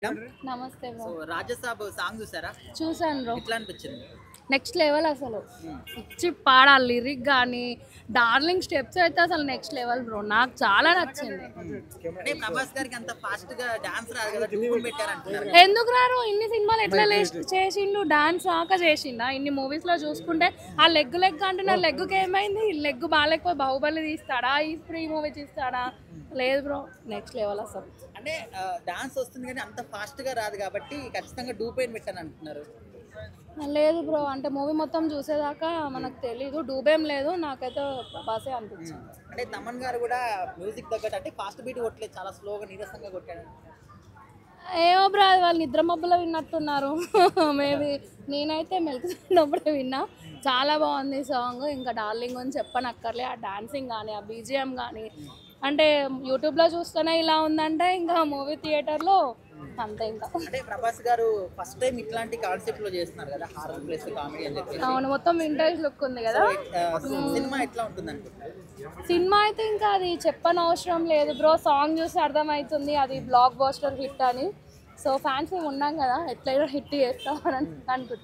నమస్తే bro. So 'Raja Saab' song చూసారా? చూసాను బ్రో. ఎట్లా అనిపించింది? నెక్స్ట్ లెవెల్ అసలు. ఇచ్చి పాడాలి లిరిక్ కానీ డార్లింగ్ స్టెప్స్ అయితే అసలు నెక్స్ట్ లెవెల్ బ్రో. నాకు చాలా నచ్చింది. అంటే ప్రభాస్ గారికి అంత ఫాస్ట్ గా డాన్స్ రాదు కదా, డూపులు పెట్టారంటున్నారు. ఎందుకు రారు ఇన్ని సినిమాలు ఎట్లా చేసిండు? డాన్స్ రాక చేసిండా? ఇన్ని మూవీస్ లో చూసుకుంటే ఆ లెగ్ అంటున్నారు. లెగ్కి ఏమైంది? లెగ్ బాగాలేకపోయి బాహుబలి తీస్తాడా? ఇప్పుడు ఈ మూవీ తీస్తాడా? లేదు బ్రో, నెక్స్ట్ లెవెల్ అసలు. అంటే డాన్స్ వస్తుంది కానీ అంత ఫాస్ట్ గా రాదు కాబట్టి ఖచ్చితంగా డూపైన్ పెట్టాను అంటున్నారు. లేదు బ్రో, అంటే మూవీ మొత్తం చూసేదాకా మనకు తెలీదు. డూబేం లేదు, నాకైతే ప్రభాసే అనిపించింది. అంటే తమన్ గారు కూడా మ్యూజిక్ తగ్గట్టు అంటే ఫాస్ట్ బీట్ కొట్టలేదు, చాలా స్లోగా నీరసంగా కొట్టాడు. ఏమో బ్రో, అది వాళ్ళు నిద్ర మబ్బులో విన్నట్టున్నారు. మేబీ నేనైతే మెలుకుతున్నప్పుడే విన్నా. చాలా బాగుంది సాంగ్. ఇంకా డార్లింగ్ అని చెప్పనక్కర్లే. ఆ డాన్సింగ్ కానీ ఆ బీజిఎం కానీ అంటే యూట్యూబ్లో చూస్తేనే ఇలా ఉందంటే ఇంకా మూవీ థియేటర్లో అంతే. ఇంకా అంటే ప్రభాస్ గారు ఫస్ట్ టైం ఇట్లాంటి కాన్సెప్ట్ లో చేస్తున్నారు కదా, హారర్ ప్లస్ కామెడీ అని చెప్పి. అవును, మొత్తం వింటేజ్ లుక్ ఉంది కదా. సినిమా ఎట్లా ఉంటుంది అనుకుంటున్నారు? సినిమా అయితే ఇంకా అది చెప్పనవసరం లేదు బ్రో. సాంగ్ చూసి అర్థమవుతుంది అది బ్లాక్ బస్టర్ హిట్ అని. సో ఫ్యాన్స్ ఉన్నాం కదా, ఎట్లయినా హిట్ చేస్తామని అనుకుంటున్నాం.